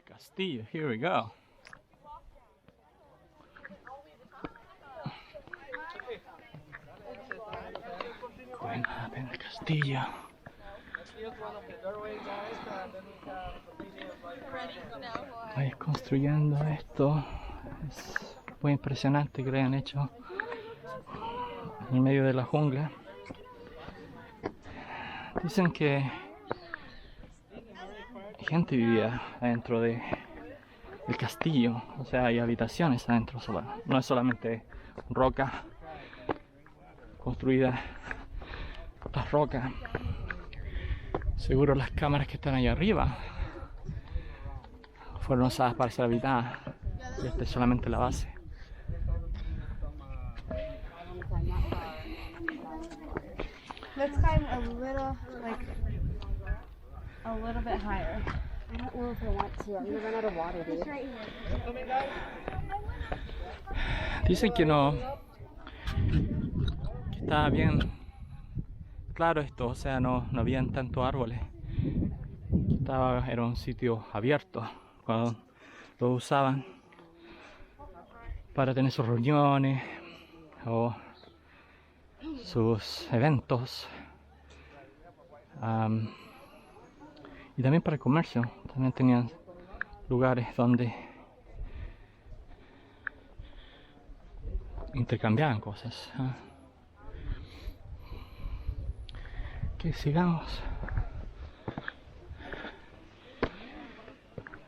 Castillo, here we go. Going up in the Castillo. Ahí construyendo esto. Es muy impresionante que lo hayan hecho en medio de la jungla. Dicen que gente vivía adentro del castillo, o sea, hay habitaciones adentro sola. No es solamente roca construida tras roca. Seguro las cámaras que están ahí arriba fueron usadas para ser habitadas y esta es solamente la base. Let's climb a little bit higher. I don't know if I want to. I'm gonna run out of water, dude. It's right here. Dicen que no, que estaba bien claro esto, o sea, no habían tantos árboles. Era un sitio abierto cuando lo usaban para tener sus reuniones o sus eventos. Y también para el comercio, también tenían lugares donde intercambiaban cosas. Que sigamos.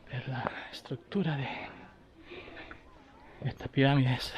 Ver la estructura de estas pirámides.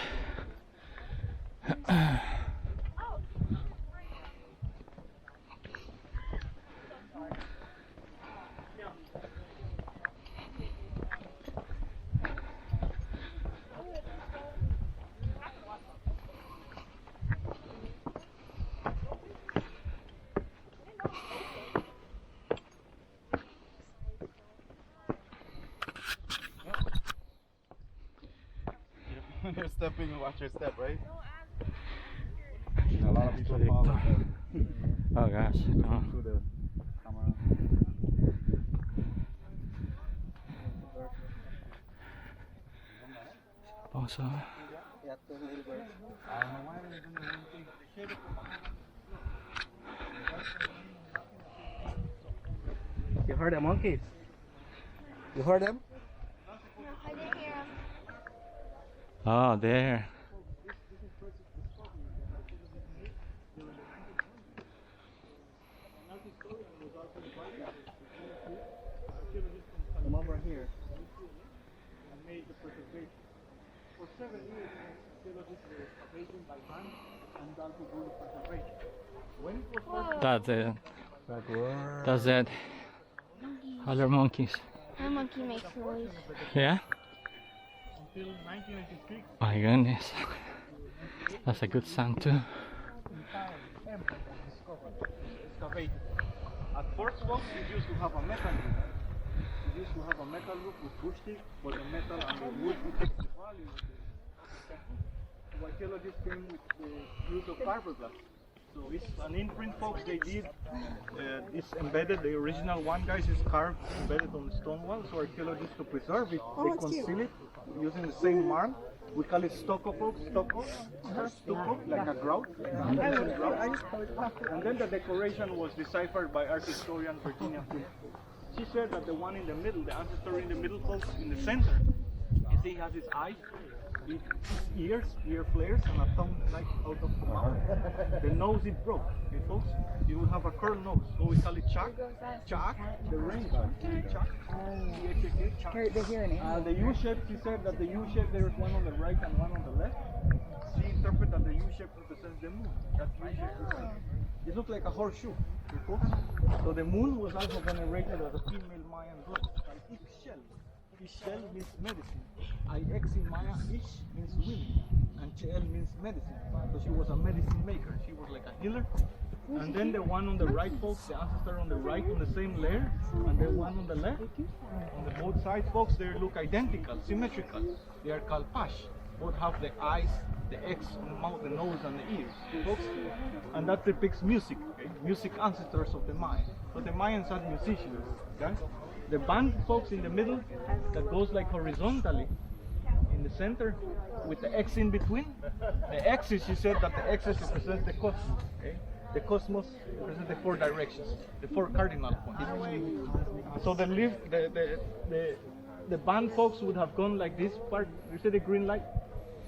You're stepping, watch your step, right? A lot of people fall like that. Oh gosh, no. To the camera. Vamos a You heard the monkeys? You heard them? I didn't hear him. Oh, there. Come over here. For 7 years, archaeologists were excavating by hand and done to do the preservation. When it was first That's it. Other monkeys. My monkey makes noise. Yeah? until 1996, My goodness. That's a good sound too. temple was discovered, excavated. At first, folks, it used to have a metal roof. It used to have a metal roof with bush teeth, but the metal and the wood detects the value of the temple. So archaeologists came with the use of fiberglass. So it's an imprint, folks. They did this embedded. The original one, guys, is carved embedded on the stone wall. So archaeologists, to preserve it, they conceal it using the same marl. We call it stucco, folks. Stucco, like a grout, like a ancient grout. And then the decoration was deciphered by art historian Virginia Quinn. She said that the one in the middle, the ancestor in the middle, folks, in the center, you see, he has his eyes, his ears, ear flares, and a tongue like out of the mouth. The nose it broke, okay, folks? It will have a curved nose, so we call it Chak. Chak, the rainbow. Chak. Chak. They hear an animal. The U shape, she said that the U shape, there is one on the right and one on the left. She interpreted that the U shape represents the moon. That U shape represents. It looks like a horseshoe, okay, folks? So the moon was also venerated as a female Mayan goddess, called Ixchel. Ixchel means medicine. Ix in Maya, Ish means women, and Chel means medicine. So she was a medicine maker. She was like a healer. And then the one on the right, folks, the ancestor on the right on the same layer, and the one on the left, on the both sides, folks, they look identical, symmetrical. They are called Pash. Both have the eyes, the X on the mouth, the nose, and the ears, folks. And that depicts music, okay? Music ancestors of the Mayans. So the Mayans had musicians, guys. the band folks in the middle that goes like horizontally in the center with the X in between. The axis, she said that the axis represents the cosmos. Okay? The cosmos represents the 4 directions, the 4 cardinal points. So the band folks would have gone like this part. You see the green light?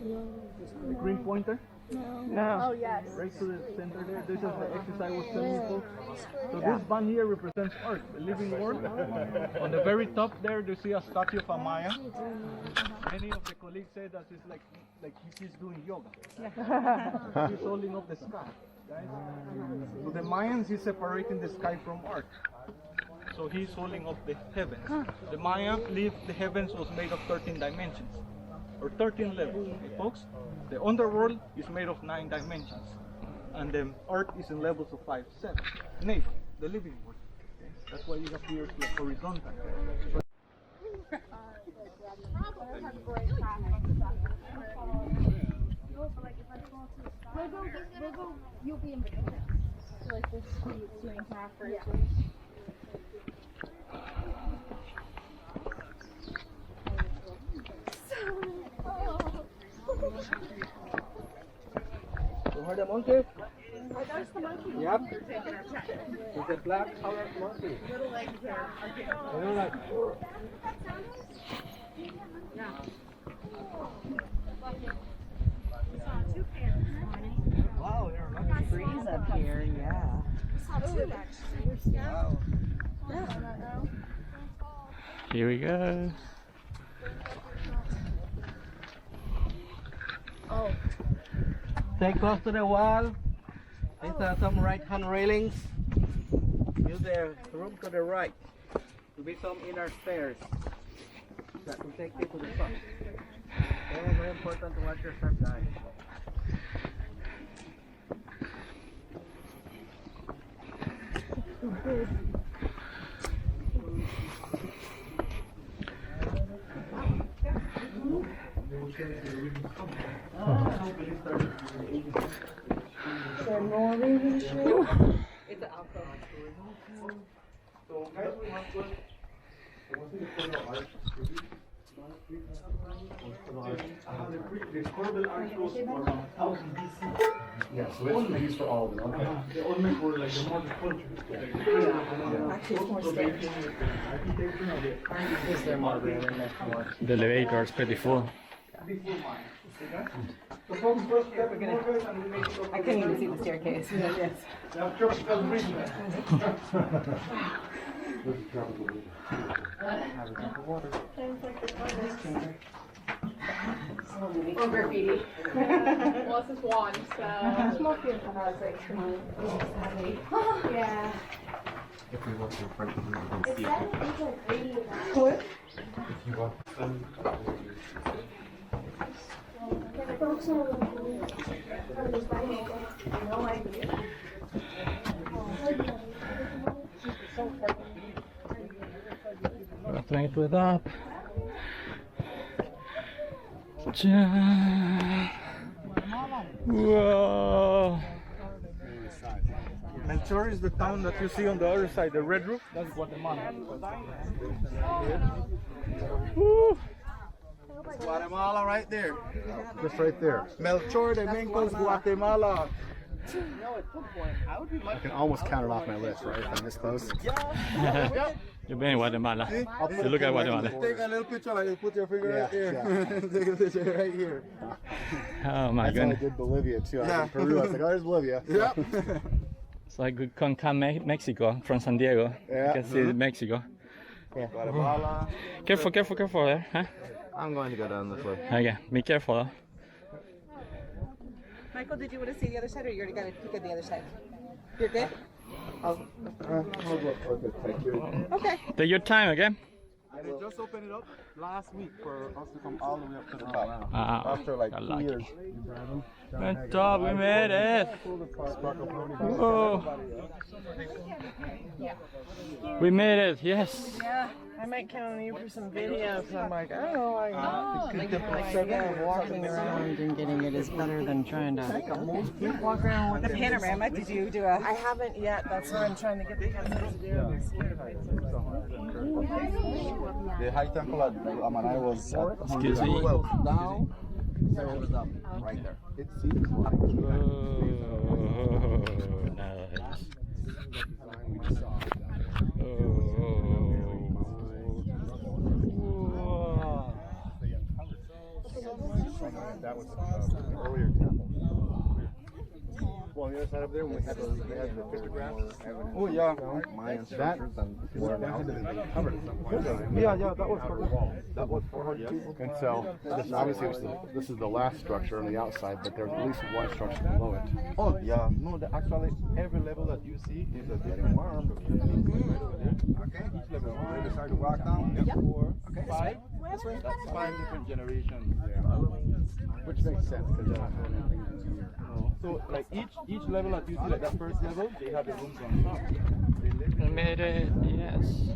The green pointer? Oh, yes. Right to the center there. This is the exercise I was telling you folks. So this band here represents Earth, the living world. On the very top there, you see a statue of a Maya. Many of the colleagues say that it's like he's doing yoga. He's holding up the sky. Guys. So the Mayans, he's separating the sky from Earth. So he's holding up the heavens. The Maya believed the heavens was made of 13 dimensions, or 13 levels, okay, folks? The underworld is made of 9 dimensions, and the Earth is in levels of 5, 7. Navel, the living world. Okay? That's why it appears like horizontal. You'll be in between. So like this doing half or You heard the monkey? Oh, there's the monkey. Yep. It's a black colored monkey. Little legs there. Little like. Wow, there are lots of trees up here, yeah. Wow. Here we go. Stay close to the wall. These are some right hand railings. Use the room to the right. To be some inner stairs that will take you to the front. Very, very important to watch your step, guys. So guys, we have to the corbel arch goes for around 1000 BC. Yeah, so it's used for all of them. Okay. They all make for like the modern culture. The elevator is pretty full. I couldn't even see the staircase. Yes. Or graffiti. Well, this is one, so. Yeah. If we look in front of you, we can It see said it. it's like 80. If you want them, No idea. Gotta straight it up. Ja. Whoa. Melchor is the town that you see on the other side, the red roof. That's Guatemala. Woo. Guatemala right there. Just right there. Melchor de Mencos, Guatemala. I can almost count it off my list, right? If I'm this close. You've been in Guatemala. You look at Guatemala. Take a little picture, like put your finger right here. Take a picture right here. Oh my That's how I goodness. did Bolivia too. I was in Peru. I was like, oh, there's Bolivia. Yep. It's like we can come Mexico from San Diego. Yeah. You can see Mexico. Guatemala. Careful, careful, careful there. Huh? I'm going to go down this way. Okay, be careful though. Michael, did you want to see the other side, or you already got to peek at the other side? You're good? I'll look for it. Thank you. Okay. Take your time, okay? They just opened it up last week for us to come all the way up to the top. Ah, After like got 2 lucky. years. Good job, we made it. Whoa. We made it, yes. Yeah, I might count on you for some videos. I'm like, I don't know. Walking around and getting it is better than trying to walk around with The panorama, did you do a... I haven't yet. That's what I'm trying to get the kids to do. The high temple at Amanai was at Excuse me. down, so it was up right there. It seems like Nice. That was an earlier temple. Well, on the other side of there, when we had the pictographs. oh yeah, Mayan structures and that had to be covered at some point. yeah, that was 400 people. And so, this obviously this is the last structure on the outside, but there's at least one structure below it. Oh yeah, no, actually every level that you see is a different farm. Okay, each level. We decide to walk down. Yep. 4, 5. That's 5 different generations. Which makes sense because they're not doing anything this year. So like each level that you see, like that first level, they have the rooms on top. They live We made it, yes.